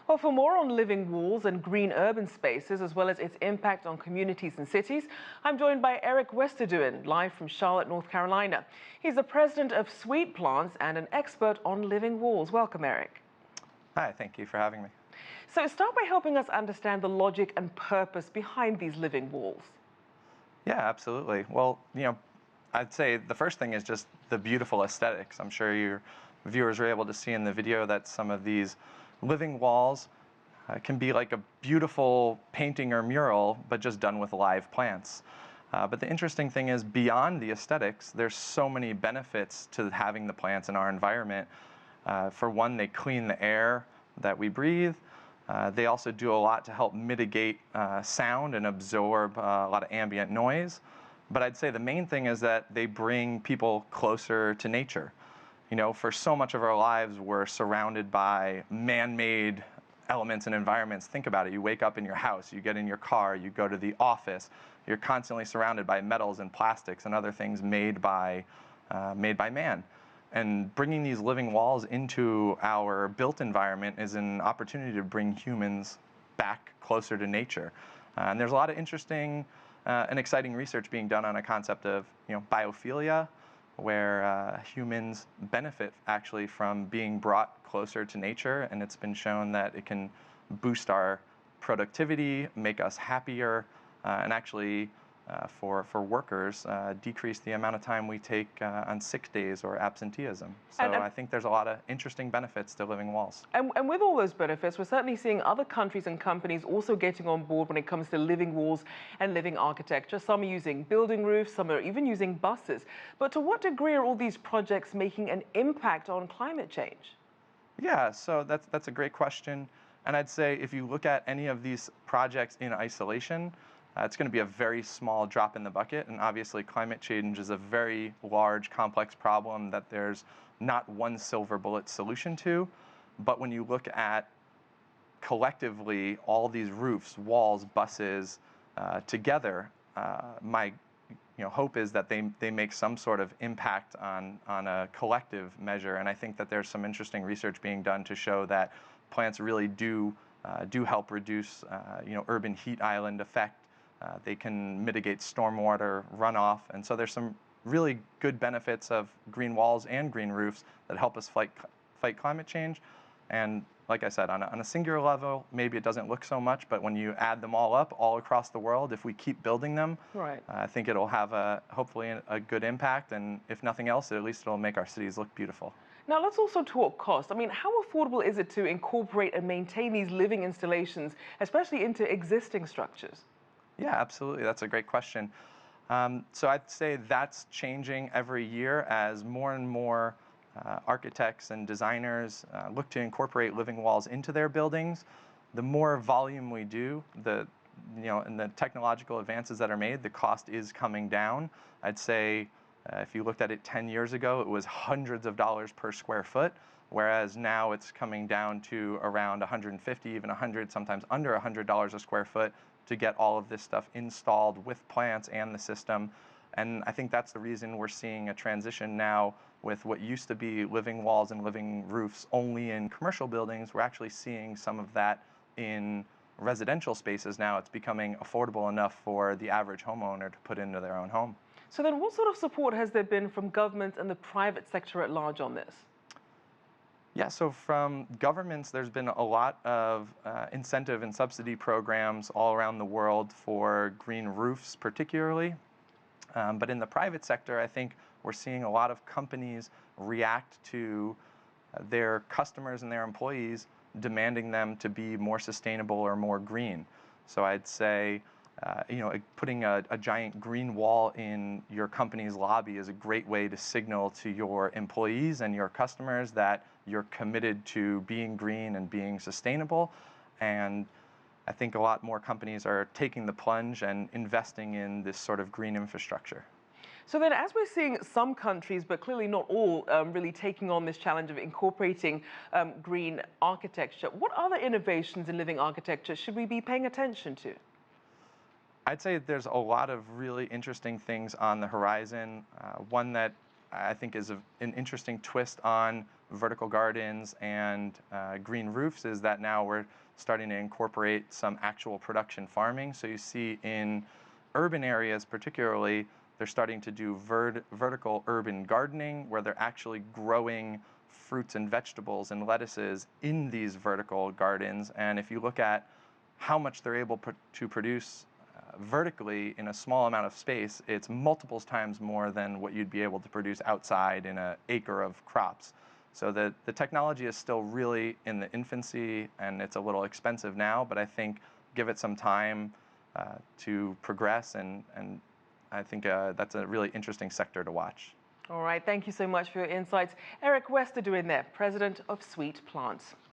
Well, for more on living walls and green urban spaces, as well as its impact on communities and cities, I'm joined by Eric Westeduin, live from Charlotte, North Carolina. He's the president of Sweet Plants and an expert on living walls. Welcome, Eric. Hi, thank you for having me. So start by helping us understand the logic and purpose behind these living walls. Yeah, absolutely. Well, I'd say the first thing is just the beautiful aesthetics. I'm sure your viewers were able to see in the video that some of these living walls can be like a beautiful painting or mural, but just done with live plants. But the interesting thing is, beyond the aesthetics, there's so many benefits to having the plants in our environment. For one, they clean the air that we breathe. They also do a lot to help mitigate sound and absorb a lot of ambient noise. But I'd say the main thing is that they bring people closer to nature. For so much of our lives, we're surrounded by man-made elements and environments. Think about it. You wake up in your house, you get in your car, you go to the office. You're constantly surrounded by metals and plastics and other things made by man. And bringing these living walls into our built environment is an opportunity to bring humans back closer to nature. And there's a lot of interesting and exciting research being done on a concept of biophilia, where humans benefit actually from being brought closer to nature, and it's been shown that it can boost our productivity, make us happier, and actually for workers, decrease the amount of time we take on sick days or absenteeism. So I think there's a lot of interesting benefits to living walls. And with all those benefits, we're certainly seeing other countries and companies also getting on board when it comes to living walls and living architecture. Some are using building roofs, some are even using buses. But to what degree are all these projects making an impact on climate change? Yeah, so that's a great question. And I'd say if you look at any of these projects in isolation, it's going to be a very small drop in the bucket, and obviously climate change is a very large, complex problem that there's not one silver bullet solution to. But when you look at collectively all these roofs, walls, buses together, my hope is that they make some sort of impact on a collective measure. And I think that there's some interesting research being done to show that plants really do help reduce urban heat island effect. They can mitigate stormwater runoff, and so there's some really good benefits of green walls and green roofs that help us fight climate change. And like I said, on a singular level, maybe it doesn't look so much, but when you add them all up all across the world, if we keep building them, right, I think it'll have hopefully a good impact, and if nothing else, at least it'll make our cities look beautiful. Now let's also talk cost. I mean, how affordable is it to incorporate and maintain these living installations, especially into existing structures? Yeah, absolutely. That's a great question. So I'd say that's changing every year as more and more architects and designers look to incorporate living walls into their buildings. The more volume we do, and the technological advances that are made, the cost is coming down. I'd say if you looked at it 10 years ago, it was hundreds of dollars per square foot, whereas now it's coming down to around 150, even 100, sometimes under $100 a square foot to get all of this stuff installed with plants and the system. And I think that's the reason we're seeing a transition now with what used to be living walls and living roofs only in commercial buildings. We're actually seeing some of that in residential spaces now. It's becoming affordable enough for the average homeowner to put into their own home. So then what sort of support has there been from government and the private sector at large on this? Yeah, so from governments, there's been a lot of incentive and subsidy programs all around the world for green roofs particularly. But in the private sector, I think we're seeing a lot of companies react to their customers and their employees demanding them to be more sustainable or more green. So I'd say putting a giant green wall in your company's lobby is a great way to signal to your employees and your customers that you're committed to being green and being sustainable. And I think a lot more companies are taking the plunge and investing in this sort of green infrastructure. So then, as we're seeing some countries, but clearly not all, really taking on this challenge of incorporating green architecture, what other innovations in living architecture should we be paying attention to? I'd say there's a lot of really interesting things on the horizon. One that I think is an interesting twist on vertical gardens and green roofs is that now we're starting to incorporate some actual production farming. So you see in urban areas particularly, they're starting to do vertical urban gardening where they're actually growing fruits and vegetables and lettuces in these vertical gardens. And if you look at how much they're able to produce vertically in a small amount of space, it's multiples times more than what you'd be able to produce outside in an acre of crops. So the technology is still really in the infancy, and it's a little expensive now, but I think give it some time to progress, and I think that's a really interesting sector to watch. All right, thank you so much for your insights. Eric Westeduin there, President of Sweet Plants.